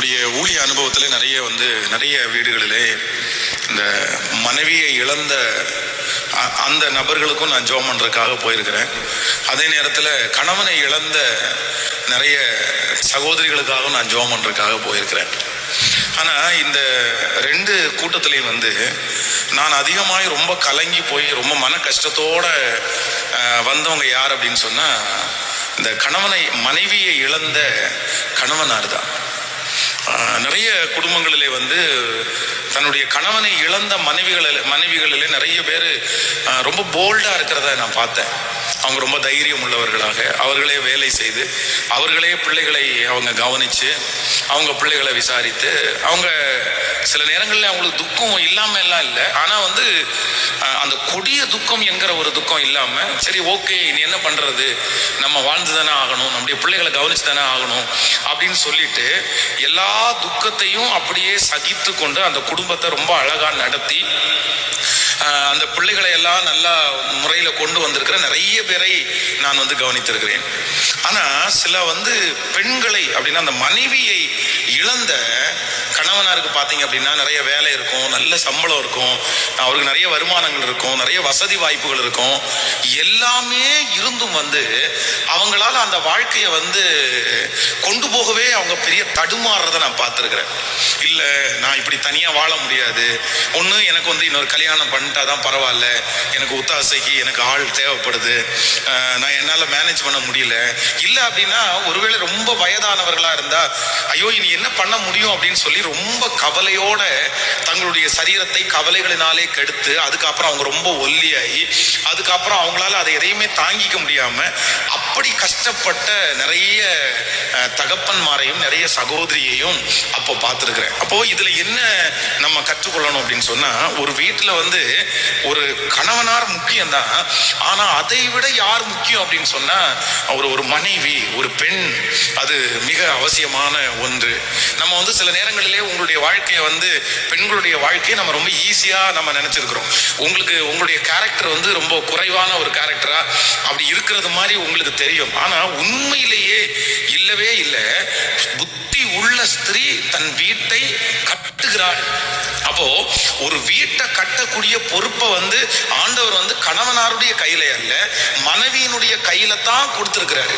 ஊழிய அனுபவத்தில் நிறைய வீடுகளிலே இந்த மனைவியை இழந்த அந்த நபர்களுக்கும் நான் ஜெபம் பண்றதுக்காக போயிருக்கிறேன். அதே நேரத்தில் கணவனை இழந்த நிறைய சகோதரிகளுக்காகவும் நான் ஜெபம் பண்றதுக்காக போயிருக்கிறேன். ஆனால் இந்த ரெண்டு கூட்டத்திலையும் நான் அதிகமாக ரொம்ப கலங்கி போய் ரொம்ப மன கஷ்டத்தோட வந்தவங்க யார் அப்படின்னு சொன்னா, இந்த மனைவியை இழந்த கணவனார் தான். நிறைய குடும்பங்களிலே தன்னுடைய கணவனை இழந்த மனைவிகளிலே நிறைய பேர் ரொம்ப போல்டா இருக்கிறத நான் பார்த்தேன். அவங்க ரொம்ப தைரியம் உள்ளவர்களாக அவர்களே வேலை செய்து அவர்களே பிள்ளைகளை அவங்க கவனிச்சு அவங்க பிள்ளைகளை விசாரித்து அவங்க சில நேரங்களில் அவங்களுக்கு துக்கம் இல்லாம எல்லாம் இல்லை, ஆனா அந்த கொடிய துக்கம் என்கிற ஒரு துக்கம் இல்லாம சரி ஓகே நீ என்ன பண்றது, நம்ம வாழ்ந்து தானே ஆகணும், நம்முடைய பிள்ளைகளை கவனிச்சு தானே ஆகணும் அப்படின்னு சொல்லிட்டு எல்லா துக்கத்தையும் அப்படியே சகித்து கொண்டு அந்த குடும்பத்தை ரொம்ப அழகா நடத்தி அந்த பிள்ளைகளை எல்லாம் நல்ல முறையில கொண்டு வந்திருக்கிற நிறைய பேரை நான் கவனித்திருக்கிறேன். ஆனா சில பெண்களை அப்படின்னா அந்த மனைவியை இழந்த கணவனாருக்கு பார்த்தீங்க அப்படின்னா நிறைய வேலை இருக்கும், நல்ல சம்பளம் இருக்கும், அவருக்கு நிறைய வருமானங்கள் இருக்கும், நிறைய வசதி வாய்ப்புகள் இருக்கும், எல்லாமே இருந்தும் அவங்களால அந்த வாழ்க்கையை கொண்டு போகவே அவங்க பெரிய தடுமாறுறதை நான் பார்த்துருக்கிறேன். இல்லை நான் இப்படி தனியாக வாழ முடியாது, ஒன்று எனக்கு இன்னொரு கல்யாணம் பண்ணிட்டாதான் பரவாயில்ல, எனக்கு ஒத்தாசைக்கு எனக்கு ஆள் தேவைப்படுது, நான் என்னால் மேனேஜ் பண்ண முடியல, இல்லை அப்படின்னா ஒருவேளை ரொம்ப வயதானவர்களாக இருந்தா ஐயோ இனி என்ன பண்ண முடியும் அப்படின்னு சொல்லி ரொம்ப கவலையோட தங்களுடைய சரீரத்தை கவலைகளினாலே கெடுத்து அதுக்கப்புறம் அவங்க ரொம்ப ஒல்லியாகி அதுக்கப்புறம் அவங்களால அதை எதையுமே தாங்கிக்க முடியாம அப்படி கஷ்டப்பட்ட நிறைய தகப்பன்மாரையும் நிறைய சகோதரியையும் அப்போ பார்த்துருக்கிறேன். அப்போ இதுல என்ன நம்ம கற்றுக்கொள்ளணும் அப்படின்னு சொன்னா, ஒரு வீட்டுல ஒரு கணவனார் முக்கியம்தான், ஆனா அதை விட யார் முக்கியம் அப்படின்னு சொன்னா ஒரு மனைவி, ஒரு பெண், அது மிக அவசியமான ஒன்று. நம்ம சில நேரங்களிலே உங்களுடைய வாழ்க்கையை பெண்களுடைய வாழ்க்கையை நம்ம ரொம்ப ஈஸியா நம்ம நினைச்சிருக்கிறோம். உங்களுடைய கேரக்டர் ரொம்ப குறைவான ஒரு கேரக்டரா அப்படி இருக்கிறது மாதிரி உங்களுக்கு தெரியும். ஆனா உண்மையிலேயே இல்லவே இல்லை. புத்தி உள்ள ஸ்திரீ தன் வீட்டை கட்டுகிறாள். அப்போ ஒரு வீட்டை கட்டக்கூடிய பொறுப்பை ஆண்டவர் கணவனாருடைய கையில அல்ல மனைவியினுடைய கையில தான் கொடுத்திருக்கிறாரு.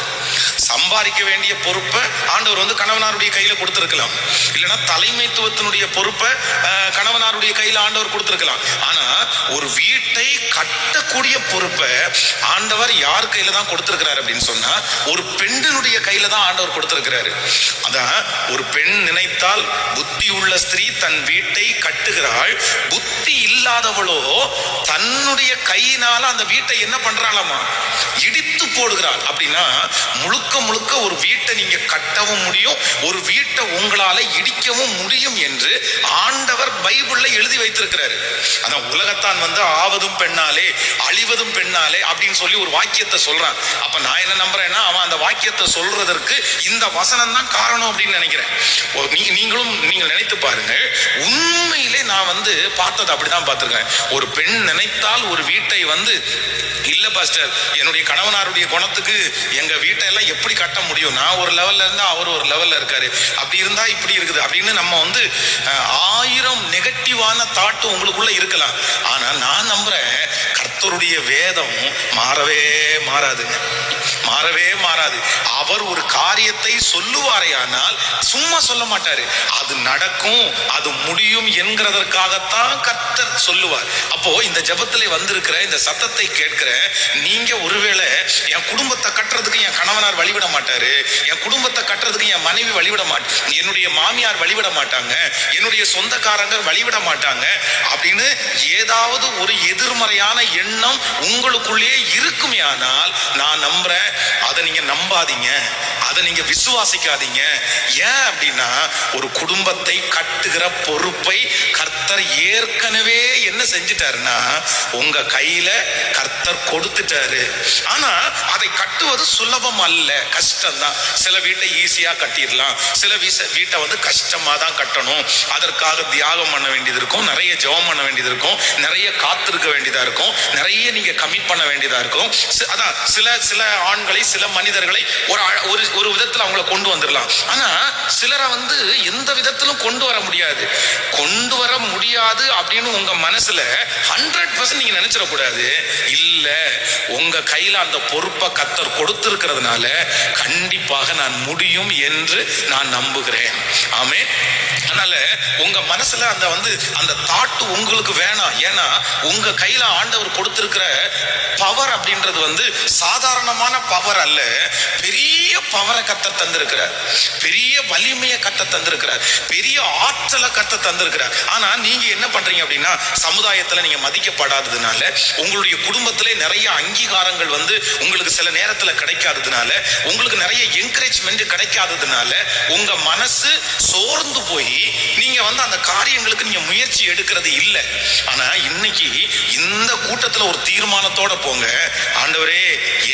சம்பாதிக்க வேண்டிய பொறுப்பை ஆண்டவர் கணவனாருடைய கையில கொடுத்திருக்கலாம், இல்லைன்னா தலைமைத்துவத்தினுடைய பொறுப்பை கணவனாருடைய கையில ஆண்டவர் கொடுத்திருக்கலாம். ஆனா ஒரு வீட்டை கட்டக்கூடிய பொறுப்பை ஆண்டவர் யார் கையில தான் கொடுத்திருக்கிறாரு அப்படின்னு சொன்னா ஒரு பெண்ணினுடைய கையில தான் ஆண்டவர் கொடுத்திருக்கிறாரு. அதான் ஒரு பெண் நினைத்தால் புத்தி உள்ள ஸ்திரீ தன் வீட்டை கட்டுகிறாள், புத்தி இல்லாதவளோ தன்னுடைய கையினால அந்த வீட்டை என்ன பண்றாளாமா, இடித்து போடுகிறாள். அப்படின்னா முழுக்க முழுக்க ஒரு வீட்டை நீங்க கட்டவும் முடியும், ஒரு வீட்டை உங்களால இடிக்கவும் முடியும் என்று ஆண்டவர் பைபிள்ல எழுதி வைத்திருக்கிறாரு. அதான் உலகத்தான் ஆவதும் பெண்ணாலே அழிவதும் பெண்ணாலே அப்படின்னு சொல்லி ஒரு வாக்கியத்தை சொல்றான். அப்ப நான் என்ன நம்புறேன்னா அவன் அந்த வாக்கியத்தை சொல்றதற்கு இந்த வசனம் தான் காரணம் அப்படின்னு நினைக்கிறேன். நீங்க நினைத்து பாருங்க, உண்மையிலே நான் பார்த்தது அப்படிதான் பார்த்திருக்கேன். ஒரு பெண் நினைத்தால் ஒரு வீட்டை இல்ல பாஸ்டர் என்னுடைய கணவனாருடைய குணத்துக்கு எங்க வீட்டை எல்லாம் எப்படி கட்ட முடியும், நான் ஒரு லெவல்ல இருந்தா அவர் ஒரு லெவல்ல இருக்காரு, அப்படி இருந்தா இப்படி இருக்குது அப்படின்னு நம்ம 1000 நெகட்டிவான தாட்டு உங்களுக்குள்ள இருக்கலாம். ஆனா நான் நம்புறேன் கர்த்தருடைய வேதம் மாறவே மாறாதுங்க, மாறவே மாறாது. அவர் ஒரு காரியத்தை சொல்லுவாரேயானால் சும்மா சொல்ல மாட்டாரு, அது நடக்கும் அது முடியும் என்கிறதற்காகத்தான் கர்த்தர் சொல்லுவார். அப்போ இந்த ஜெபத்திலே வந்திருக்கிற இந்த சத்தத்தை கேட்கிற நீங்க ஒருவேளை என் குடும்பத்தை கட்டுறதுக்கு என் கணவனார் வழிவிட மாட்டாரு, என் குடும்பத்தை கட்டுறதுக்கு என் மனைவி வழிவிட மாட்டாங்க, என்னுடைய மாமியார் வழிவிட மாட்டாங்க, என்னுடைய சொந்தக்காரங்க வழிவிட மாட்டாங்க அப்படின்னு ஏதாவது ஒரு எதிர்மறையான எண்ணம் உங்களுக்குள்ளே இருக்குமே ஆனால் நான் நம்புறேன் அதை நீங்க நம்பாதீங்க, அதை நீங்க விசுவாசிக்காதீங்க. ஏன் அப்படின்னா ஒரு குடும்பத்தை கட்டுகிற பொறுப்பை கர்த்தர் ஏற்கனவே என்ன செஞ்சிட்டாருன்னா உங்க கையில கர்த்தர் கொடுத்துட்டாரு. ஆனா அதை கட்டுவது சுலபம் அல்ல, கஷ்டம்தான். சில வீட்டை ஈஸியா கட்டிடலாம், சில வீட்டை கஷ்டமா தான் கட்டணும், அதற்காக தியாகம் பண்ண வேண்டியது இருக்கும், நிறைய ஜெபம் பண்ண வேண்டியது இருக்கும், நிறைய காத்திருக்க வேண்டியதா இருக்கும், நிறைய நீங்க கமிட் பண்ண வேண்டியதா இருக்கும். அதான் சில ஆண்களை சில மனிதர்களை ஒரு விதத்துல அவங்கள கொண்டு வந்துடலாம். ஆனா சிலரை வந்து எந்த விதத்திலும் கொண்டு வர முடியாது. கொண்டு வர முடியாது அப்படின்னு உங்க மனசுல 100% நீங்க நினைச்சிடக்கூடாது. இல்ல, உங்க கையில அந்த பொறுப்பை கர்த்தர் கொடுத்திருக்கிறதுனால கண்டிப்பாக நான் முடியும் என்று நான் நம்புகிறேன். ஆமென். அதனால உங்க மனசுல அந்த தாட்டு உங்களுக்கு வேணாம். ஏன்னா உங்க கையில ஆண்டவர் கொடுத்திருக்கிற பவர் அப்படின்றது சாதாரணமான பவர் அல்ல. பெரிய பவரை கர்த்தர் தந்திருக்கிறார், பெரிய வலிமையை கர்த்தர் தந்திருக்கிறார், பெரிய ஆற்றலை கர்த்தர் தந்திருக்கிறார். ஆனா நீங்க என்ன பண்றீங்க அப்படின்னா, சமுதாயத்துல நீங்க மதிக்கப்படாததுனால, உங்களுடைய குடும்பத்திலே நிறைய அங்கீகாரங்கள் உங்களுக்கு சில நேரத்துல கிடைக்காததுனால, உங்களுக்கு நிறைய என்கரேஜ்மெண்ட் கிடைக்காததுனால உங்க மனசு சோர்ந்து போய் நீங்க அந்த காரியங்களுக்கு நீங்க முயற்சி எடுக்கிறது இல்லை. ஆனா இன்னைக்கு இந்த கூட்டத்துல ஒரு தீர்மானத்தோட போங்க. ஆண்டவரே,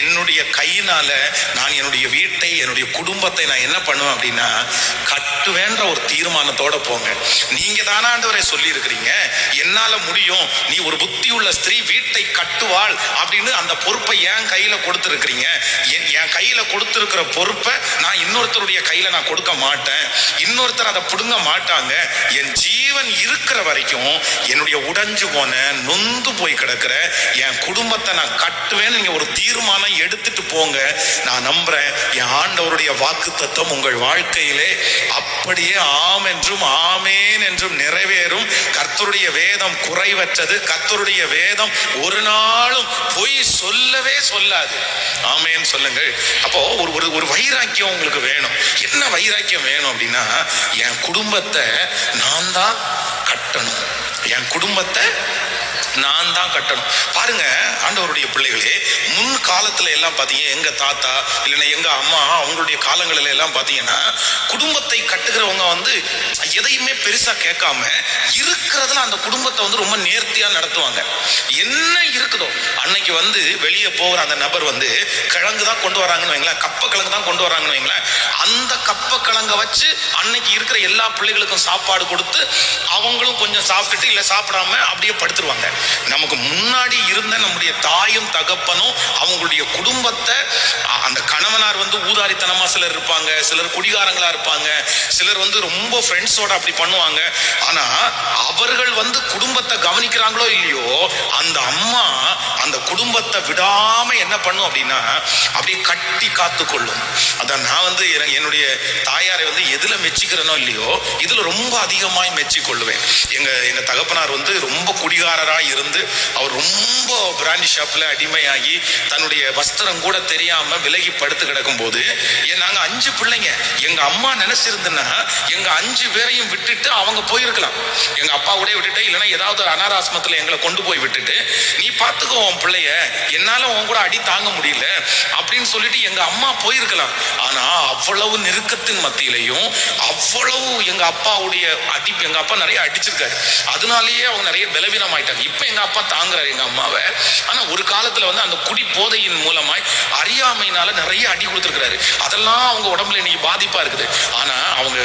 என்னுடைய கையினால நான் என்னுடைய வீட்டை, என்னுடைய குடும்பத்தை நான் என்ன பண்ணுவேன் அப்படின்னா கட்டுவேன்ற ஒரு தீர்மானத்தோட போங்க. நீங்க தானே ஆண்டவரே சொல்லி இருக்கிறீங்க, என்னால முடியும், நீ ஒரு புத்தி உள்ள ஸ்திரீ வீட்டை கட்டுவாள் அப்படின்னு அந்த பொறுப்பை என் கையில கொடுத்திருக்கிறீங்க. என் கையில கொடுத்திருக்கிற பொறுப்பை நான் இன்னொருத்தருடைய கையில நான் கொடுக்க மாட்டேன், இன்னொருத்தர் அதை புடுங்க மாட்டாங்க. என் ஜீவன் இருக்கிற வரைக்கும் என்னுடைய உடைஞ்சு போன, நொந்து போய் கிடக்கிற என் குடும்பத்தை நான் கட்டுவேன்னு நீங்க ஒரு தீர்மானம் எடுத்துட்டு போங்க. நான் நம்புறேன், என் ஆண்டவருடைய வாக்குத்தத்தம் உங்கள் வாழ்க்கையிலே அப்படியே ஆம் என்றும் ஆமேன் என்றும் நிறைவேறும். கர்த்தருடைய வேதம் குறைவற்றது. கர்த்தருடைய வேதம் ஒரு நாளும் பொய் சொல்லவே சொல்லாது. ஆமேன் சொல்லுங்கள். அப்போ ஒரு வைராக்கியம் உங்களுக்கு வேணும். என்ன வைராக்கியம் வேணும் அப்படின்னா, என் குடும்பத்தை நான் தான் கட்டணும், என் குடும்பத்தை நான் தான் கட்டணும். பாருங்க ஆண்டவருடைய பிள்ளைகளே, முன் காலத்துல எல்லாம் பாத்தீங்க, எங்க தாத்தா இல்லைன்னா எங்க அம்மா அவங்களுடைய காலங்களில எல்லாம் பாத்தீங்கன்னா குடும்பத்தை கட்டுகிறவங்க எதையுமே பெருசா கேட்காம இருக்கிறதுல அந்த குடும்பத்தை ரொம்ப நேர்த்தியா நடத்துவாங்க. என்ன இருக்குதோ அன்னைக்கு வெளியே போகிற அந்த நபர் கிழங்கு தான் கொண்டு வராங்கன்னு வைங்களேன், கப்ப கிழங்கு தான் கொண்டு வராங்கன்னு வைங்களேன், அந்த கப்ப கிழங்க வச்சு அன்னைக்கு இருக்கிற எல்லா பிள்ளைகளுக்கும் சாப்பாடு கொடுத்து அவங்களும் கொஞ்சம் சாப்பிட்டுட்டு இல்ல சாப்பிடாம அப்படியே படுத்துருவாங்க. நமக்கு முன்னாடி இருந்த நம்முடைய தாயும் தகப்பனும் அவங்களுடைய குடும்பத்தை, அந்த கணவனார் ஊதாரித்தனமா சிலர் இருப்பாங்க, சிலர் குடிகாரங்களா இருப்பாங்க, சிலர் ரொம்ப ஃப்ரெண்ட்ஸோட அப்படி பண்ணுவாங்க. ஆனா அவர்கள் குடும்பத்தை கவனிக்கிறாங்களோ இல்லையோ, அந்த அம்மா அந்த குடும்பத்தை விடாம என்ன பண்ணும் அப்படின்னா அப்படியே கட்டி காத்து கொள்ளும். அதான் நான் என்னுடைய தாயாரை எதுல மெச்சிக்கிறனோ இல்லையோ, இதுல ரொம்ப அதிகமாய் மெச்சி கொள்ளுவேன். எங்க தகப்பனார் ரொம்ப குடிகாரரா இருந்து அவர் ரொம்ப பிராண்டி ஷாப்ல அடிமையாகி தன்னுடைய வஸ்திரம் கூட தெரியாம விலகி படுத்து கிடக்கும் போது, நாங்க 5 பிள்ளைங்க, எங்க அம்மா நினைச்சிருந்தா எங்க 5 பேரையும் விட்டுட்டு அவங்க போயிருக்கலாம். எங்க அப்பா கூட விட்டுட்டு இல்லைன்னா ஏதாவது அனாராசிரமத்துல எங்களை கொண்டு போய் விட்டுட்டு, நீ பாத்துக்கோ உன் பிள்ளைய, என்னால உன் கூட அடி தாங்க முடியல அப்படின்னு சொல்லிட்டு எங்க அம்மா போயிருக்கலாம். ஆனா அவ்வளவு நெருக்கத்தின் மத்தியிலையும் அவ்வளவு எங்க அப்பாவுடைய அடி, எங்க அப்பா நிறைய அடிச்சிருக்காரு, அதனாலேயே அவங்க நிறைய பலவீனம் ஆயிட்டாங்க. இப்ப எங்க அப்பா தாங்குறாரு எங்க அம்மாவை. ஆனா ஒரு காலத்துல அந்த குடி போதையின் மூலமாய் அறியாமையினால நிறைய அடி கொடுத்துருக்கிறாரு. அதெல்லாம் அவங்க உடம்புல இன்னைக்கு பாதிப்பா இருக்குது. ஆனா அவங்க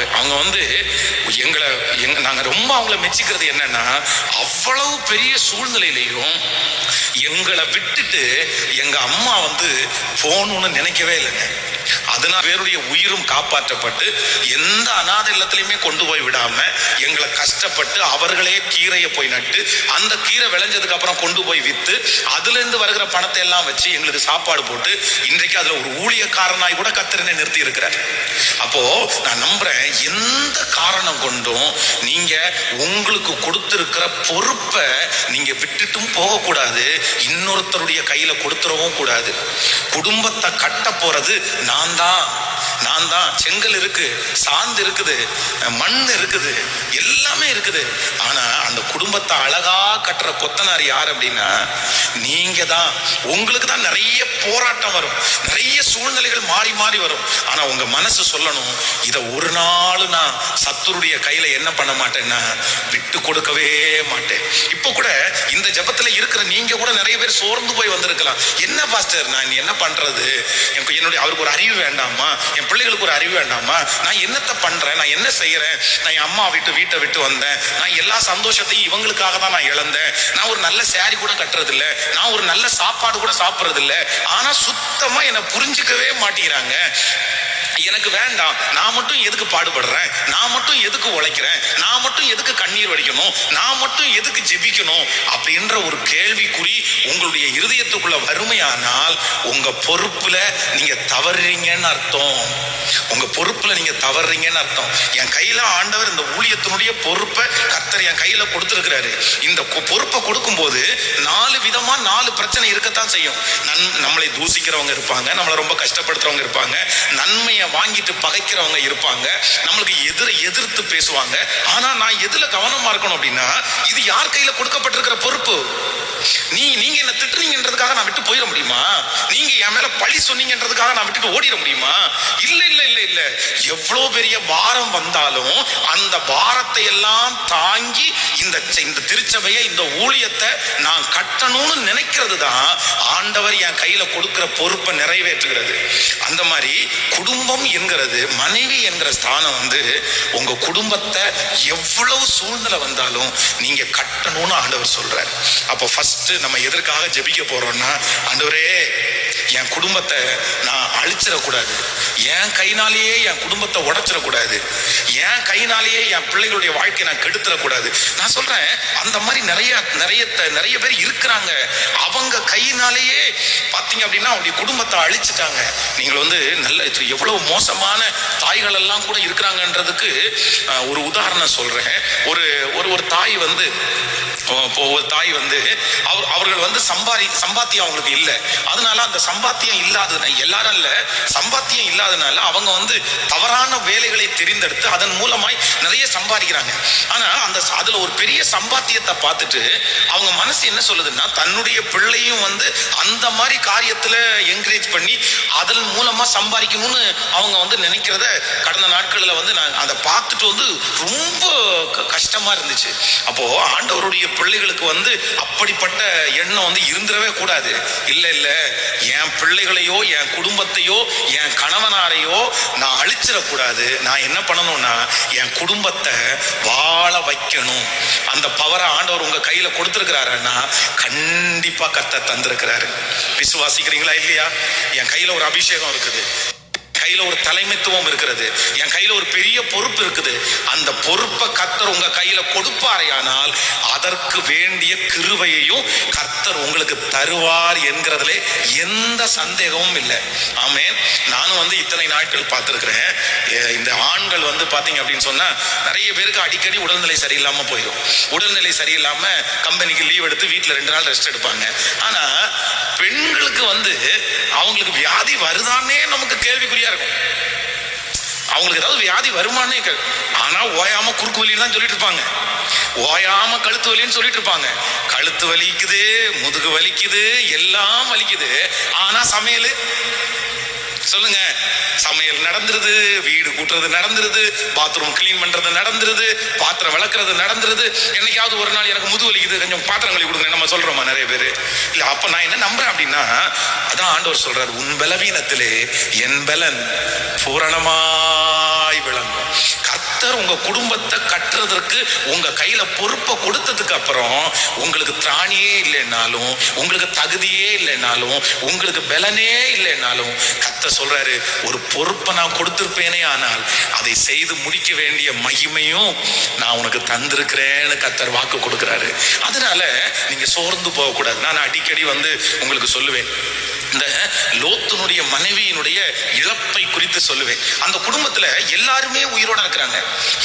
நாங்க ரொம்ப அவங்கள மெச்சிக்கிறது என்னன்னா, அவ்வளவு பெரிய சூழ்நிலையிலையும் எங்களை விட்டுட்டு எங்க அம்மா போகணும்னு நினைக்கவே இல்லைங்க. அதனால பேருடைய உயிரும் காப்பாற்றப்பட்டு எந்த அநாத இல்லத்திலையுமே கொண்டு போய் விடாம எங்களை கஷ்டப்பட்டு அவர்களே கீரையை போய் நட்டு அந்த கீரை விளைஞ்சதுக்கு அப்புறம் கொண்டு போய் வித்து அதுல இருந்து வருகிற பணத்தை எல்லாம் வச்சு எங்களுக்கு சாப்பாடு போட்டு இன்றைக்கு அதுல ஒரு ஊழியக்காரனாய் கூட கர்த்தர் நிறுத்தி இருக்கிறார். அப்போ நான் நம்புறேன், எந்த காரணம் கொண்டும் நீங்க உங்களுக்கு கொடுத்திருக்கிற பொறுப்பை நீங்க விட்டுட்டும் போக கூடாது, இன்னொருத்தருடைய கையில கொடுத்துடவும் கூடாது. குடும்பத்தை கட்ட போறது நான் தான். செங்கல் இருக்கு, சாந்து இருக்குது, மண் இருக்குது, எல்லாமே இருக்குது. ஆனா அந்த குடும்பத்தை அழகா கட்டுற கொத்தனார் யார் அப்படின்னா நீங்க தான். உங்களுக்கு தான் நிறைய போராட்டம் வரும், நிறைய சூழ்நிலைகள் மாறி மாறி வரும். ஆனா உங்க மனசு சொல்லணும், இத ஒரு நாள் நான் சத்துருடைய கையில என்ன பண்ண மாட்டேன்னா விட்டு கொடுக்கவே மாட்டேன். இப்ப கூட இந்த ஜபத்துல இருக்கிற நீங்க கூட நிறைய பேர் சோர்ந்து போய் வந்திருக்கலாம். என்ன பாஸ்டர் நான் என்ன பண்றது, என்னுடைய அவருக்கு ஒரு அறிவு வேண்டாமா, என் பிள்ளைகளுக்கு ஒரு அறிவு வேண்டாமா, நான் என்னத்தை பண்றேன், நான் என்ன செய்யறேன், நான் என் அம்மா வீட்டை விட்டு வந்தேன், நான் எல்லா சந்தோஷத்தையும் இவங்களுக்காக தான் நான் இழந்தேன், நான் ஒரு நல்ல சாரி கூட கட்டுறது இல்ல, நான் ஒரு நல்ல சாப்பாடு கூட சாப்பிடுறது இல்ல, ஆனா சுத்தமா என்னை புரிஞ்சுக்கவே மாட்டேங்கிறாங்க. எனக்கு வேண்டாம், நான் மட்டும் எதுக்கு பாடுபடுறேன், நான் மட்டும் எதுக்கு உழைக்கிறேன், நான் மட்டும் எதுக்கு கண்ணீர் வடிக்கணும், நான் மட்டும் எதுக்கு ஜெபிக்கணும் அப்படின்ற ஒரு கேள்விக்குறி உங்களுடைய இருதயத்துக்குள்ள வறுமையானால் உங்க பொறுப்புல நீங்க தவறுறீங்கன்னு அர்த்தம். உங்க பொறுப்புல நீங்க தவறுறீங்கன்னு அர்த்தம். என் கையில ஆண்டவர் இந்த ஊழியத்தினுடைய பொறுப்பை கர்த்தர் என் கையில கொடுத்திருக்கிறாரு. இந்த பொறுப்பை கொடுக்கும் போது 4 விதமா 4 பிரச்சனை இருக்கத்தான் செய்யும். நம்மளை தூசிக்கிறவங்க இருப்பாங்க, நம்மளை ரொம்ப கஷ்டப்படுத்துறவங்க இருப்பாங்க, நன்மையை வாங்கிட்டு பகைக்கிறவங்க இருப்பாங்க, நம்மளுக்கு எதிர்த்து பேசுவாங்க. ஆனா நான் எதுல கவனமா இருக்கணும் அப்படின்னா, இது யார் கையில கொடுக்கப்பட்டிருக்கிற பொறுப்பு. நீங்க என்ன திட்டுறீங்கன்றதுக்காக நான் விட்டு போயிட முடியுமா? நீங்க என் மேல பழி சொன்னீங்கன்றதுக்காக நான் விட்டுட்டு ஓடிட முடியுமா? இல்ல இல்ல இல்ல இல்ல. எவ்வளவு பெரிய பாரம் வந்தாலும் அந்த பாரத்தை எல்லாம் தாங்கி இந்த திருச்சபையை, இந்த ஊழியத்தை நான் கட்டணும்னு நினைக்கிறது தான் ஆண்டவர் என் கையில கொடுக்கிற பொறுப்பை நிறைவேற்றுகிறது. அந்த மாதிரி குடும்பம் என்கிறது, மனைவி என்கிற ஸ்தானம் உங்க குடும்பத்தை எவ்வளவு சூழ்நிலை வந்தாலும் நீங்க கட்டணும்னு ஆண்டவர் சொல்றாரு. அப்போ ஃபர்ஸ்ட் நம்ம எதற்காக ஜெபிக்க போறோம்னா, ஆண்டவரே என் குடும்பத்தை நான் அழிச்சிடக்கூடாது, என் கைனாலேயே என் குடும்பத்தை உடைச்சிடக்கூடாது, என் கைனாலேயே என் பிள்ளைகளுடைய வாழ்க்கையை நான் கெடுத்துடக்கூடாது. நான் சொல்றேன், அந்த மாதிரி நிறைய பேர் இருக்கிறாங்க. அவங்க கையினாலேயே பாத்தீங்க அப்படின்னா அவங்களுடைய குடும்பத்தை அழிச்சிட்டாங்க. நீங்கள் நல்ல எவ்வளவு மோசமான தாய்கள் எல்லாம் கூட இருக்கிறாங்கன்றதுக்கு ஒரு உதாரணம் சொல்றேன். ஒரு தாய் அவர்கள் சம்பாத்தியம் அவங்களுக்கு இல்லை. அதனால அந்த சம்பாத்தியம் இல்லாத எல்லாரும் இல்ல, சம்பாத்தியம் இல்லாதனால அவங்க தவறான வேலைகளை தெரிந்தெடுத்து அதன் மூலமாய் நிறைய சம்பாதிக்கிறாங்க. ஆனா அதுல ஒரு பெரிய சம்பாத்தியத்தை பார்த்துட்டு அவங்க மனசு என்ன சொல்லுதுன்னா, தன்னுடைய பிள்ளையும் அந்த மாதிரி காரியத்துல என்கரேஜ் பண்ணி அதன் மூலமா சம்பாதிக்கணும்னு அவங்க நினைக்கிறத கடந்த நாட்கள்ல நான் அதை பார்த்துட்டு ரொம்ப கஷ்டமா இருந்துச்சு. அப்போ ஆண்டவருடைய பிள்ளைகளுக்கு அப்படிப்பட்ட எண்ணம் இருந்துடவே கூடாது. இல்ல இல்ல, என் பிள்ளைகளையோ என் குடும்பத்தையோ என் கணவனாரையோ நான் அழிச்சிடக்கூடாது. நான் என்ன பண்ணணும்னா என் குடும்பத்தை வாழ வைக்கணும். அந்த பவரை ஆண்டவர் உங்க கையில கொடுத்திருக்கிறாருன்னா கண்டிப்பா கர்த்தர் தந்திருக்கிறாரு. விசுவாசிக்கிறீங்களா இல்லையா? என் கையில ஒரு அபிஷேகம் இருக்குது, கையில ஒரு தலைமைத்துவம் இருக்கிறது, என் கையில ஒரு பெரிய பொறுப்பு இருக்குது. அந்த பொறுப்பை கர்த்தர் உங்க கையில கொடுப்பாரையானால் அதற்கு வேண்டிய கிருபையையும் கர்த்தர் உங்களுக்கு தருவார் என்கிறதுல எந்த சந்தேகமும் இல்லை. ஆமென். நானும் இத்தனை நாட்கள் பார்த்திருக்கிறேன். இந்த ஆண்கள் பாத்தீங்க அப்படின்னு சொன்னா நிறைய பேருக்கு அடிக்கடி உடல்நிலை சரியில்லாம போயிடும். உடல்நிலை சரியில்லாம கம்பெனிக்கு லீவ் எடுத்து வீட்டுல 2 நாள் ரெஸ்ட் எடுப்பாங்க. ஆனா பெண்களுக்கு அவங்களுக்கு வியாதி வருதானே நமக்கு கேள்விக்குறியா இருக்கும். அவங்களுக்கு ஏதாவது வியாதி வருமானே, ஆனா ஓயாம குறுக்கு வலின்னு தான் சொல்லிட்டு இருப்பாங்க, ஓயாம கழுத்து வலின்னு சொல்லிட்டு இருப்பாங்க. கழுத்து வலிக்குது, முதுகு வலிக்குது, எல்லாம் வலிக்குது. ஆனா சமையல் சொல்லுங்க, சமையல் நடந்துருது, வீடு கூட்டுறது நடந்துருது, பாத்ரூம் கிளீன் பண்றது நடந்துருது, பாத்திரம் விளக்குறது நடந்துருது. என்னைக்காவது ஒரு நாள் எனக்கு முதுகு வலிக்குது, கொஞ்சம் பாத்திரம் கழுவி கொடுங்க நம்ம சொல்றோமா நிறைய பேரு இல்ல. அப்ப நான் என்ன நம்புறேன் அப்படின்னா, அதான் ஆண்டவர் சொல்றாரு, உன் பலவீனத்திலே என் பலன் பூரணமாய் விளங்கும். கர்த்தர் உங்க குடும்பத்தை கட்டுறதற்கு உங்க கையில பொறுப்பை கொடுத்ததுக்கு அப்புறம் உங்களுக்கு திராணியே இல்லைன்னாலும், உங்களுக்கு தகுதியே இல்லைன்னாலும், உங்களுக்கு பலனே இல்லைன்னாலும் கர்த்தர் சொல்றாரு, ஒரு பொறுப்பை நான் கொடுத்திருப்பேனே ஆனால் அதை செய்து முடிக்க வேண்டிய மகிமையும் நான் உனக்கு தந்திருக்கிறேன்னு கர்த்தர் வாக்கு கொடுக்கிறாரு. அதனால நீங்க சோர்ந்து போக கூடாது. நான் அடிக்கடி உங்களுக்கு சொல்லுவேன், இந்த லோத்துனுடைய மனைவியினுடைய இழப்பை குறித்து சொல்லுவேன். அந்த குடும்பத்துல எல்லாருமே உயிரோட இருக்கிறாங்க,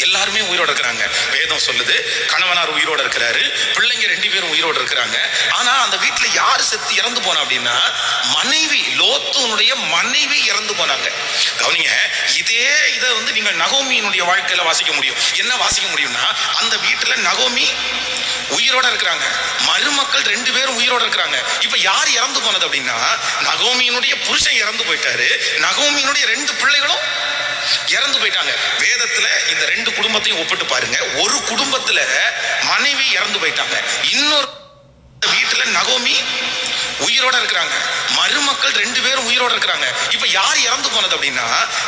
எல்லாருமே உயிரோட இருக்கிறாங்க. வேதம் சொல்லுது, கணவனார் உயிரோட இருக்கிறாரு, பிள்ளைங்க 2 பேரும் உயிரோட இருக்கிறாங்க. ஆனா அந்த வீட்டுல யாரு செத்து இறந்து போனா அப்படின்னா, மனைவி, லோத்துனுடைய மனைவி இறந்து போனாங்க. கவனிங்க, இதே இதை நீங்க நகோமியினுடைய வாழ்க்கையில வாசிக்க முடியும். என்ன வாசிக்க முடியும்னா, அந்த வீட்டுல நகோமி உயிரோட இருக்கிறாங்க, மருமக்கள் 2 பேரும் உயிரோட இருக்கிறாங்க. இப்ப யார் இறந்து போனது அப்படின்னா, நகோமியினுடைய புருஷன் இறந்து போயிட்டாரு, நகோமியினுடைய 2 பிள்ளைகளும் இறந்து போயிட்டாங்க. வேதத்துல இந்த 2 குடும்பத்தையும் ஒப்பிட்டு பாருங்க. ஒரு குடும்பத்துல மனைவி இறந்து போயிட்டாங்க, இன்னொரு வீட்டுல நகோமி உயிரோட இருக்கிறாங்க, மருமக்கள் 2 பேரும் உயிரோட இருக்கிறாங்க. இப்ப யார் இறந்து போனது அப்படின்னா,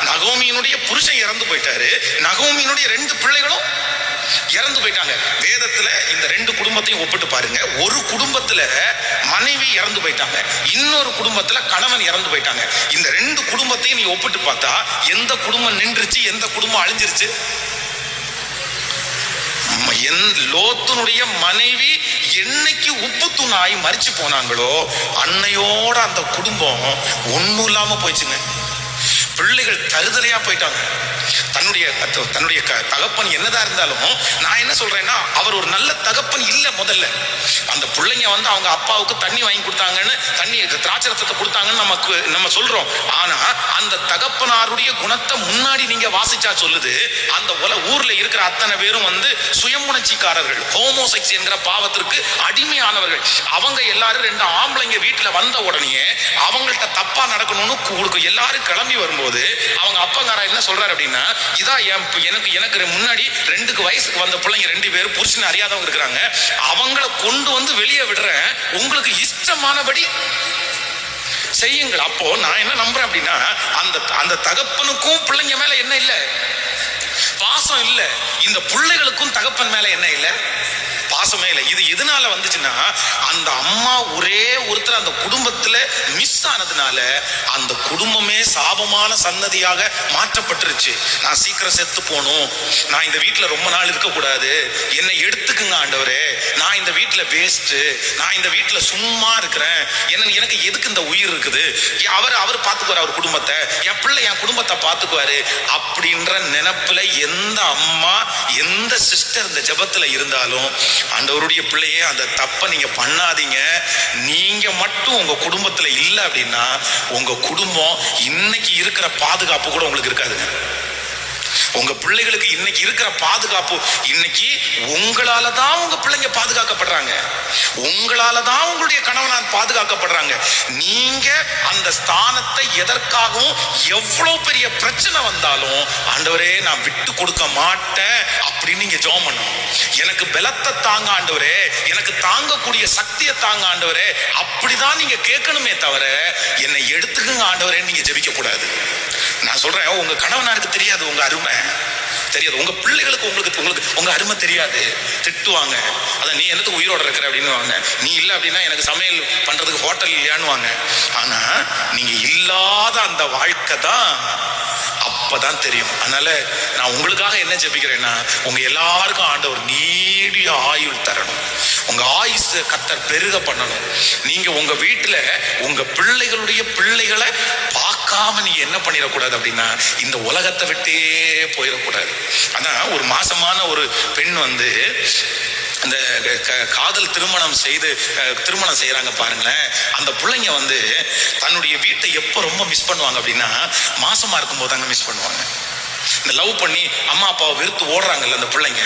நகோமியினுடைய புருஷன் இறந்து போயிட்டாரு, நகோமியினுடைய 2 பிள்ளைகளும் இறந்து போயிட்டாங்க. வேதத்துல இந்த ரெண்டு குடும்பத்தையும் ஒப்பிட்டு பாருங்க. ஒரு குடும்பத்துல மனைவி இறந்து போயிட்டாங்க, இன்னொரு குடும்பத்துல கணவன் இறந்து போயிட்டாங்க. இந்த ரெண்டு குடும்பத்தையும் நீ ஒப்பிட்டு பார்த்தா எந்த குடும்பம் நின்றுச்சு, எந்த குடும்பம் அழிஞ்சிருச்சு? லோத்துனுடைய மனைவி என்னைக்கு உப்பு தூணாய் மரிச்சு போனாங்களோ அன்னையோட அந்த குடும்பம் ஒண்ணும் இல்லாம போயிடுச்சுங்க. பிள்ளைகள் தருதலையா போயிட்டாங்க. தன்னுடைய தகப்பன் என்னதான் இருந்தாலும் நான் என்ன சொல்றேன்னா, அவர் ஒரு நல்ல தகப்பன் இல்ல. முதல்ல அந்த பிள்ளைங்க வந்து அவங்க அப்பாவுக்கு தண்ணி வாங்கி கொடுத்தாங்கன்னு, தண்ணி திராட்சரத்தை கொடுத்தாங்கன்னு நம்ம சொல்றோம். ஆனா அந்த தகப்பனாருடைய குணத்தை முன்னாடி நீங்க வாசிச்சா சொல்லுது, அந்த ஊர்ல இருக்கிற அத்தனை பேரும் வந்து சுயமுணர்ச்சிக்காரர்கள், ஹோமோசெக்ஸ் என்கிற பாவத்திற்கு அடிமையானவர்கள். அவங்க எல்லாரும் ரெண்டு ஆம்பளைங்க வீட்டுல வந்த உடனே அவங்கள்ட்ட தப்பா நடக்கணும்னு எல்லாரும் கிளம்பி வரும்போது அவங்க அப்பங்காரா என்ன சொல்றாரு அப்படின்னா, இதான் எனக்கு முன்னாடி 2 வயசுக்கு வந்த பிள்ளைங்க 2 பேரும் புருஷன் அறியாதவங்க இருக்கிறாங்க, அவங்கள கொண்டு வந்து வெளியே விடுறேன், உங்களுக்கு இஷ்டமானபடி செய்யுங்கள். அப்போ நான் என்ன நம்புறேன் அப்படின்னா, அந்த தகப்பனுக்கும் பிள்ளைங்க மேல என்ன இல்ல, பாசம் இல்ல. இந்த பிள்ளைகளுக்கும் தகப்பன் மேல என்ன இல்ல, பாசமே இல்லை. இது எதனால வந்துச்சுன்னா, அந்த அம்மா ஒரே ஒருத்தர் அந்த குடும்பத்துல மிஸ் ஆனதுனால அந்த குடும்பமே சாபமான சன்னதியாக மாற்றப்பட்டுருச்சு. நான் சீக்கிரம் செத்து போகணும், நான் இந்த வீட்டுல ரொம்ப நாள் இருக்க கூடாது, என்னை எடுத்துக்குங்க ஆண்டவரே, நான் இந்த வீட்டுல வேஸ்ட், நான் இந்த வீட்டுல சும்மா இருக்கிறேன், எனக்கு எதுக்கு இந்த உயிர் இருக்குது, அவர் பார்த்துக்குவார் அவர் குடும்பத்தை, என் பிள்ளை என் குடும்பத்தை பார்த்துக்குவாரு அப்படின்ற நினைப்புல எந்த அம்மா எந்த சிஸ்டர் இந்த ஜெபத்துல இருந்தாலும், ஆண்டவருடைய பிள்ளையே அந்த தப்பை நீங்க பண்ணாதீங்க. நீங்க மட்டும் உங்க குடும்பத்துல இல்லை அப்படின்னா உங்க குடும்பம் இன்னைக்கு இருக்கிற பாதுகாப்பு கூட உங்களுக்கு இருக்காதுங்க. உங்க பிள்ளைகளுக்கு இன்னைக்கு இருக்கிற பாதுகாப்பு, இன்னைக்கு உங்களால தான் உங்க பிள்ளைங்க பாதுகாக்கப்படுறாங்க, உங்களால தான் உங்களுடைய கணவனார் பாதுகாக்கப்படுறாங்க. நீங்க அந்த ஸ்தானத்தை எதற்காகவும் எவ்வளவு பெரிய பிரச்சனை வந்தாலும் ஆண்டவரே நான் விட்டு கொடுக்க மாட்டேன் அப்படின்னு நீங்க ஜெபம் பண்ணணும். எனக்கு பலத்தை தாங்க ஆண்டவரே, எனக்கு தாங்கக்கூடிய சக்தியை தாங்க ஆண்டவரே, அப்படிதான் நீங்க கேட்கணுமே தவிர என்னை எடுத்துக்குங்க ஆண்டவரே நீங்க ஜெபிக்க கூடாது. நான் சொல்றேன், உங்க கணவனாருக்கு தெரியாது உங்க அருமை தெரியாது, உங்க பிள்ளைகளுக்கு உங்களுக்கு உங்க அருமை தெரியாது, திட்டுவாங்க. அதான் நீ என்னத்துக்கு உயிரோட இருக்கிற அப்படின்னு வாங்க, நீ இல்லை அப்படின்னா எனக்கு சமையல் பண்றதுக்கு ஹோட்டல் இல்லையான்னு வாங்க. ஆனா நீங்க இல்லாத அந்த வாழ்க்கை தான் அப்பதான் தெரியும். அதனால நான் உங்களுக்காக என்ன ஜெபிக்கிறேன்னா, உங்க எல்லாருக்கும் ஆண்டவர் நீடிய ஆயுள் தரணும், உங்க ஆயுசு கர்த்தர் பெருக பண்ணணும். நீங்க உங்க வீட்டுல உங்க பிள்ளைகளுடைய பிள்ளைகளை பார்க்காம நீங்க என்ன பண்ணிடக்கூடாது அப்படின்னா, இந்த உலகத்தை விட்டே போயிடக்கூடாது. ஆனா ஒரு மாசமான ஒரு பெண் வந்து அந்த காதல் திருமணம் செய்யறாங்க பாருங்களேன். அந்த பிள்ளைங்க வந்து தன்னுடைய வீட்டை எப்ப ரொம்ப மிஸ் பண்ணுவாங்க அப்படின்னா, மாசமா இருக்கும் போது அங்க மிஸ் பண்ணுவாங்க. இந்த லவ் பண்ணி அம்மா அப்பாவை வெறுத்து ஓடுறாங்கல்ல அந்த பிள்ளைங்க,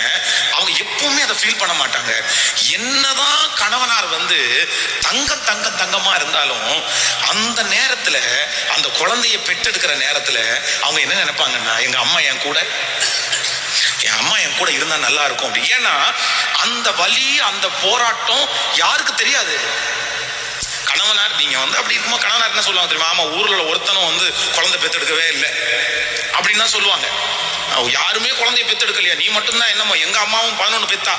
அவங்க எப்பவுமே அதை ஃபீல் பண்ண மாட்டாங்க. என்னதான் கணவனார் வந்து தங்கமா இருந்தாலும் அந்த நேரத்துல, அந்த குழந்தைய பெற்றெடுக்கிற நேரத்துல அவங்க என்ன நினைப்பாங்கன்னா, எங்க அம்மா என் கூட இருந்தா நல்லா இருக்கும் அப்படி. ஏன்னா அந்த வலி, அந்த போராட்டம் யாருக்கு தெரியாது. கணவனார் நீங்க வந்து அப்படி இருக்கும்போது கணவனார் என்ன சொல்லுவாங்க தெரியுமா, ஆமா ஊர்ல ஒருத்தனும் வந்து குழந்தை பெத்தெடுக்கவே இல்லை அப்படின்னு தான் சொல்லுவாங்க. யாருமே குழந்தைய பெத்தெடுக்கலையா, நீ மட்டும்தான் என்னமோ, எங்க அம்மாவும் 11 பெத்தா,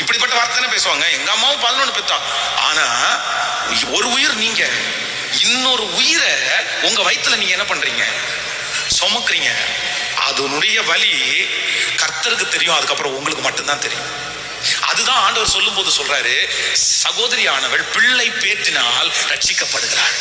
இப்படிப்பட்ட வார்த்தை பேசுவாங்க. எங்க அம்மாவும் 11 பெத்தா. ஆனா ஒரு உயிர் நீங்க, இன்னொரு உயிரை உங்க வயித்துல நீங்க என்ன பண்றீங்க, சுமக்குறீங்க. அதனுடைய வலி கர்த்தருக்கு தெரியும், அதுக்கப்புறம் உங்களுக்கு மட்டும்தான் தெரியும். அதுதான் ஆண்டவர் சொல்லும் போது சொல்றாரு, சகோதரியானவள் பிள்ளை பேற்றினால் ரட்சிக்கப்படுகிறாள்.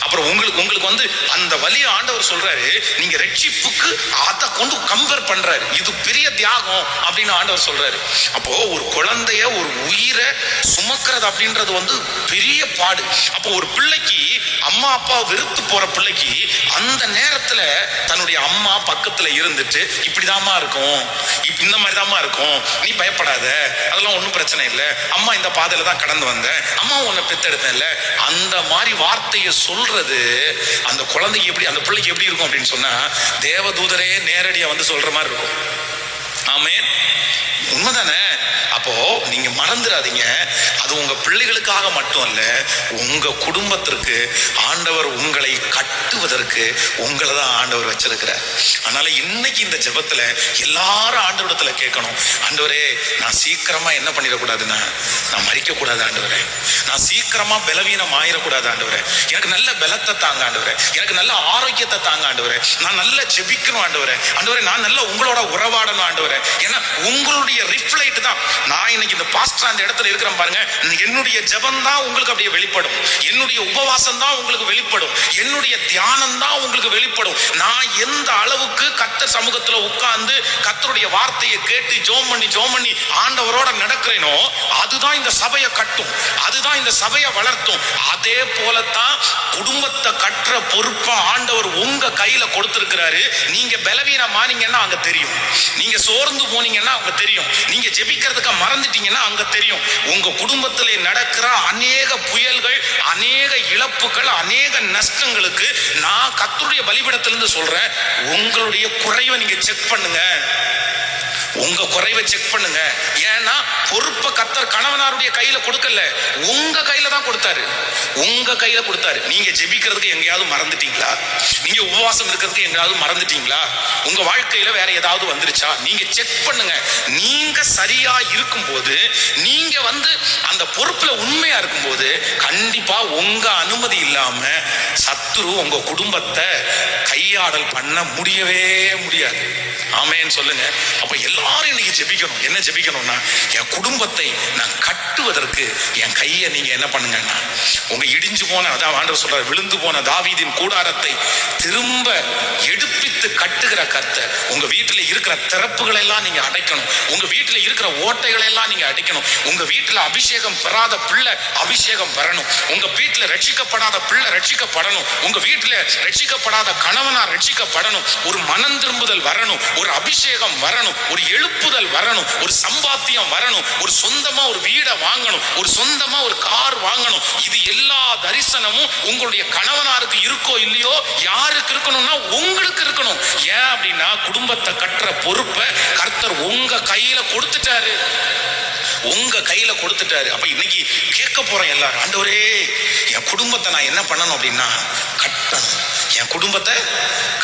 அப்புறம் உங்களுக்கு வந்து அந்த வலிய ஆண்டவர் சொல்றாரு, நீங்க ரட்சிப்புக்கு அதை கொண்டு கம்பேர் பண்றாரு, இது பெரிய தியாகம் அப்படின்னு ஆண்டவர் சொல்றாரு. அப்போ ஒரு குழந்தைய, ஒரு உயிரை சுமக்கிறது அப்படின்றது வந்து பெரிய பாடு. அப்போ ஒரு பிள்ளைக்கு, அம்மா அப்பா வெறுத்து போற பிள்ளைக்கு அந்த நேரத்துல தன்னுடைய அம்மா பக்கத்துல இருந்துட்டு, இப்படிதாம்மா இருக்கும், இந்த மாதிரிதாம்மா இருக்கும், நீ பயப்படாத, அதெல்லாம் ஒன்றும் பிரச்சனை இல்லை, அம்மா இந்த பாதையில தான் கடந்து வந்தேன், அம்மா உன்னை பெத்தெடுத்தேன்ல, அந்த மாதிரி வார்த்தையை சொல்றது அந்த குழந்தைக்கு எப்படி, அந்த பிள்ளைக்கு எப்படி இருக்கும் அப்படின்னு சொன்னா, தேவதூதரே நேரடியா வந்து சொல்ற மாதிரி இருக்கும். ஆமென், உண்மைதானே? அப்போ நீங்க மறந்துடாதீங்க, அது உங்க பிள்ளைகளுக்காக மட்டும் அல்ல, உங்க குடும்பத்திற்கு ஆண்டவர் உங்களை கட்டுவதற்கு உங்களை தான் ஆண்டவர் வச்சிருக்கிறார். அதனால இன்னைக்கு இந்த ஜெபத்துல எல்லாரும் ஆண்டவரிடத்துல கேட்கணும். ஆண்டவரே, நான் சீக்கிரமா என்ன பண்ணிடக்கூடாதுன்னா, நான் மறிக்க கூடாது ஆண்டவரே. நான் சீக்கிரமா பலவீனம் ஆயிடக்கூடாது ஆண்டவரே. எனக்கு நல்ல பலத்தை தாங்க ஆண்டவரே. எனக்கு நல்ல ஆரோக்கியத்தை தாங்க ஆண்டவரே. நான் நல்லா ஜெபிக்கணும் ஆண்டவரே. ஆண்டவரே, நான் நல்லா உங்களோட உறவாடணும் ஆண்டவரே. ஏன்னா உங்களுடைய ரிஃப்ளைட் தான் நான் இன்னைக்கு இந்த பாஸ்டர் அந்த இடத்துல இருக்கிறேன் பாருங்க. என்னுடைய ஜெபம் தான் உங்களுக்கு அப்படியே வெளிப்படும். என்னுடைய உபவாசம் தான் உங்களுக்கு வெளிப்படும். என்னுடைய தியானம் தான் உங்களுக்கு வெளிப்படும். நான் எந்த அளவுக்கு கர்த்தர் சமூகத்துல உட்கார்ந்து கர்த்தருடைய வார்த்தையை கேட்டு ஜெபம் பண்ணி ஆண்டவரோட நடக்கிறேனோ அதுதான் இந்த சபையை கட்டும், அதுதான் இந்த சபையை வளர்த்தும். அதே போலத்தான் குடும்பத்தை கட்டுற பொறுப்பை ஆண்டவர் உங்க கையில கொடுத்திருக்கிறாரு. நீங்க பலவீனமானீங்கன்னா அங்க தெரியும், நீங்க சோர்ந்து போனீங்கன்னா அங்க தெரியும், நீங்க ஜெபிக்கிறதுக்கு மறந்துட்டீங்கன்னா அங்க தெரியும். உங்க குடும்பத்திலே நடக்கிற அநேக புயல்கள், அநேக இழப்புகள், அநேக நஷ்டங்களுக்கு நான் கர்த்தருடைய பலிபீடத்திலிருந்து சொல்றேன், உங்களுடைய குறைவை நீங்க செக் பண்ணுங்க. உங்க குறைவை செக் பண்ணுங்க. ஏன்னா பொறுப்பை கர்த்தர் கணவனாருடைய கையில கொடுக்கல, உங்க கையில தான் கொடுத்தாரு. உங்க கையில கொடுத்தாரு. நீங்க ஜெபிக்கிறதுக்கு எங்கேயாவது மறந்துட்டீங்களா? நீங்க உபவாசம் இருக்கிறதுக்கு எங்கேயாவது மறந்துட்டீங்களா? உங்க வாழ்க்கையில வேற ஏதாவது வந்துருச்சா? நீங்க செக் பண்ணுங்க. நீங்க சரியா இருக்கும்போது, நீங்க அந்த பொறுப்புல உண்மையா இருக்கும்போது, கண்டிப்பா உங்க அனுமதி இல்லாம சத்துரு உங்க குடும்பத்தை கையாடல் பண்ண முடியவே முடியாது. ஆமென் சொல்லுங்க. அப்ப எல்லாரும் இன்னைக்கு ஜெபிக்கணும். என்ன ஜெபிக்கணும்னா, என் குடும்பத்தை நான் கட்டுவதற்கு என் கையை நீங்க என்ன பண்ணுங்கன்னா, உங்க இடிஞ்சு போன, அதான் ஆண்டவர் சொல்றார், விழுந்து போன தாவீதின் கூடாரத்தை திரும்ப எடுப்பித்து கட்டுகிற கர்த்தர். உங்க வீட்டுல இருக்கிற திறப்புகளை எல்லாம் நீங்க அடைக்கணும். உங்க வீட்டுல இருக்கிற ஓட்டைகளை எல்லாம் நீங்க அடைக்கணும். உங்க வீட்டுல அபிஷேகம் பெறாத பிள்ளை அபிஷேகம் பெறணும். உங்க வீட்டுல ரட்சிக்கப்படாத பிள்ளை ரட்சிக்கப்படணும். உங்க வீட்டுல ரட்சிக்கப்படாத கணவனார் ரட்சிக்கப்படணும். ஒரு மனம் திரும்புதல் வரணும், ஒரு அபிஷேகம் வரணும், ஒரு எழுப்புதல் வரணும், ஒரு சம்பாத்தியம் வரணும், ஒரு சொந்தமா ஒரு வீடை வாங்கணும், ஒரு சொந்தமா ஒரு கார் வாங்கணும். இது எல்லா தரிசனமும் உங்களுடைய கணவனாருக்கு இருக்கோ இல்லையோ, யாருக்கு இருக்கணும்னா உங்களுக்கு இருக்கணும். ஏன் அப்படின்னா, குடும்பத்தை கட்டுற பொறுப்பை கர்த்தர் உங்க கையில கொடுத்துட்டாரு. உங்க கையில கொடுத்துட்டாரு. அப்ப இன்னைக்கு கேட்க போறேன் எல்லாரும், ஆண்டவரே, என் குடும்பத்தை நான் என்ன பண்ணணும் அப்படின்னா, கட்டணும். என் குடும்பத்தை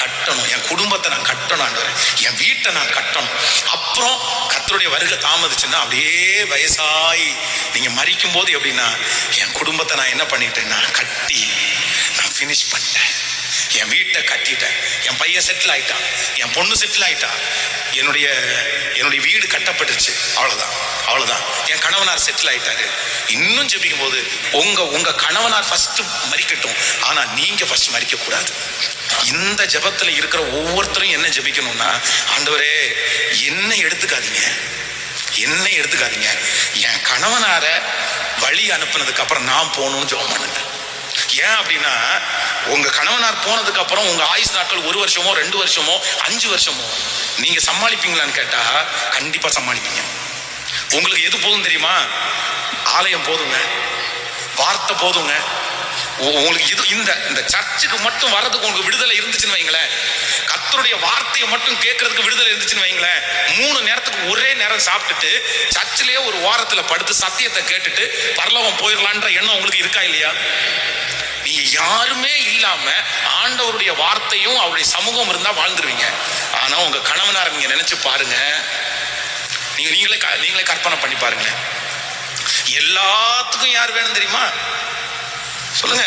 கட்டணும், என் குடும்பத்தை நான் கட்டணும் ஆண்டவரே, என் வீட்டை நான் கட்டணும். அப்புறம் கர்த்தருடைய வருகை தாமதிச்சுன்னா, அப்படியே வயசாகி நீங்க மரிக்கும் போது எப்படின்னா, என் குடும்பத்தை நான் என்ன பண்ணிட்டேன்னா, கட்டி நான் ஃபினிஷ் பண்ணிட்டேன். என் வீட்டை கட்டிட்டேன், என் பையன் செட்டில் ஆயிட்டான், என் பொண்ணு செட்டில் ஆயிட்டா, என்னுடைய வீடு கட்டப்பட்டுச்சு, அவ்வளவுதான். என் கணவனார் செட்டில் ஆயிட்டாரு. இன்னும் ஜெபிக்கும் போது உங்க கணவனார் ஃபர்ஸ்ட் மரிக்கட்டும், ஆனா நீங்க ஃபர்ஸ்ட் மரிக்க கூடாது. இந்த ஜெபத்துல இருக்கிற ஒவ்வொருத்தரும் என்ன ஜெபிக்கணும்னா, ஆண்டவரே, என்னை எடுத்துக்காதீங்க, என் கணவனார வழி அனுப்புனதுக்கு அப்புறம் நான் போகணும்னு ஜெபம் பண்ணுங்க. ஏன் அப்படின்னா, உங்க கணவனார் போனதுக்கு அப்புறம் உங்க ஆயுசு நாட்கள் 1 வருஷமோ 2 வருஷமோ 5 வருஷமோ நீங்க சமாளிப்பீங்களான்னு கேட்டா கண்டிப்பா சமாளிப்பீங்க. உங்களுக்கு எது போதும் தெரியுமா? ஆலயம் போதுங்க, வார்த்தை போதுங்க. உங்களுக்கு இது இந்த சர்ச்சுக்கு மட்டும் வர்றதுக்கு உங்களுக்கு விடுதலை இருந்துச்சுன்னு வைங்களேன், கர்த்தருடைய வார்த்தையை மட்டும் கேட்கறதுக்கு விடுதலை இருந்துச்சுன்னு வைங்களேன், 3 நேரத்துக்கு ஒரே நேரம் சாப்பிட்டுட்டு சர்ச்சிலேயே ஒரு வாரத்துல படுத்து சத்தியத்தை கேட்டுட்டு பரலோகம் போயிடலான்ற எண்ணம் உங்களுக்கு இருக்கா இல்லையா? நீங்க யாருமே இல்லாம ஆண்டவருடைய வார்த்தையும் அவருடைய சமூகம் இருந்தா வாழ்ந்துருவீங்க. ஆனா உங்க கணவனார் நீங்க நினைச்சு பாருங்க, நீங்களே கற்பனை பண்ணி பாருங்க. எல்லாத்துக்கும் யார் வேணும் தெரியுமா? சொல்லுங்க.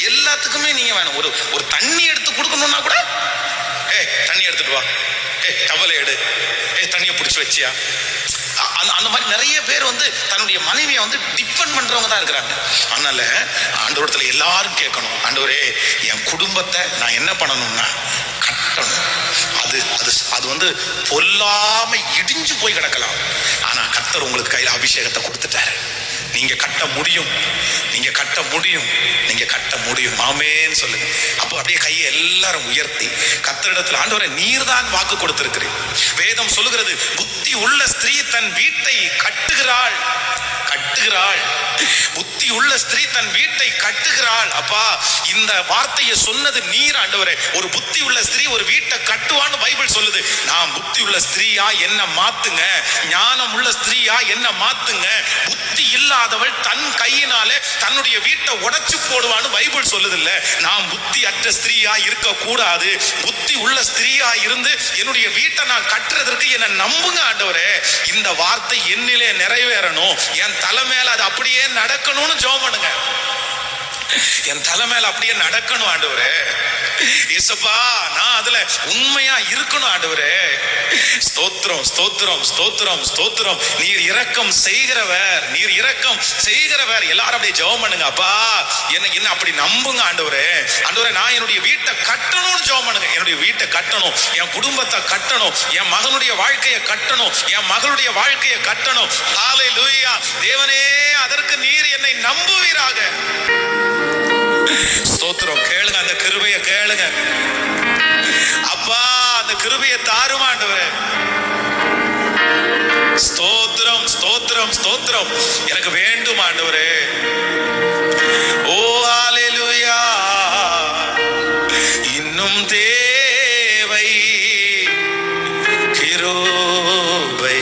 எல்லாத்துக்குமே நீங்க வேணும். ஒரு தண்ணி எடுத்து கொடுக்கணும்னா கூட, தண்ணி எடுத்துட்டு வா, டவலை எடு, தண்ணியை பிடிச்சி வச்சியா, அந்த மாதிரி நிறைய பேர் தன்னுடைய மனைவியை டிபெண்ட் பண்றவங்க தான் இருக்கிறாங்க. அதனால ஆண்டவரத்துல எல்லாரும் கேட்கணும், ஆண்டவரே, என் குடும்பத்தை நான் என்ன பண்ணணும்னா கட்டணும். அது பொல்லாம இடிஞ்சு போய் கிடக்கலாம், ஆனா கர்த்தர் உங்களுக்கு கையில அபிஷேகத்தை கொடுத்துட்டாரு. நீங்க கட்ட முடியும். ஆமென் சொல்லுங்க. அப்போ அப்படியே கையை எல்லாரும் உயர்த்தி கர்த்தரிடத்தில், ஆண்டவரே, நீர்தான் வாக்கு கொடுத்திருக்கிறீர். வேதம் சொல்லுகிறது, புத்தி உள்ள ஸ்திரீ தன் வீட்டை கட்டுகிறாள். கட்டுகிறாள். புத்தி உள்ள ஸ்திரீ தன் வீட்டை கட்டுகிறாள். அப்பா, இந்த வார்த்தையை சொன்னது நீர் ஆண்டவரே. ஒரு புத்தி உள்ள ஸ்திரீ ஒரு வீட்டை கட்டுவான்னு பைபிள் சொல்லுது. நான் புத்தி உள்ள ஸ்திரீயா என்ன மாத்துங்க, ஞானம் உள்ள ஸ்திரீயா என்ன மாத்துங்க. புத்தி இல்லாதவள் தன் கையினாலே தன்னுடைய வீட்டை உடைச்சு போடுவான்னு பைபிள் சொல்லுது இல்ல. நான் புத்தி அற்ற ஸ்திரீயா இருக்க கூடாது, புத்தி உள்ள ஸ்திரீயா இருந்து என்னுடைய வீட்டை நான் கட்டுறதற்கு என்ன நம்புங்க ஆண்டவரே. இந்த வார்த்தை என்னிலே நிறைவேறணும், என் தலை மேல அது அப்படியே நடக்கணும்னு ஜெபம் பண்ணுங்க. என் தலை மேல அப்படியே நடக்கணும் ஆண்டவரே. இயேசுப்பா, நான் அதுல உண்மையா இருக்கணும் ஆண்டவரே. ஸ்தோத்திரம் ஸ்தோத்திரம் ஸ்தோத்திரம் ஸ்தோத்திரம். நீர் இரக்கம் செய்கிறவர், நீர் இரக்கம் செய்கிறவர். எல்லாரும் அப்படியே ஜெபம் பண்ணுங்க. அப்பா, என்ன அப்படி நம்புங்க ஆண்டவரே. ஆண்டவரே, நான் என்னுடைய வீட்டை கட்டணும்னு ஜெபம் பண்ணுங்க. என்னுடைய வீட்டை கட்டணும், என் குடும்பத்தை கட்டணும், என் மகனுடைய வாழ்க்கையை கட்டணும், என் மகளுடைய வாழ்க்கையை கட்டணும். ஹல்லேலூயா. தேவனே, அதற்கு நீர் என்னை நம்புவீராக. ஸ்தோத்திரம். கேளுங்க, அந்த கிருபையை கேளுங்க. அப்பா, அந்த கிருபையை தாரும் ஆண்டவரே. ஸ்தோத்திரம் ஸ்தோத்திரம் ஸ்தோத்திரம். எனக்கு வேண்டும் ஆண்டவரே. ஓ ஹல்லேலூயா. இன்னும் தேவை கிருபை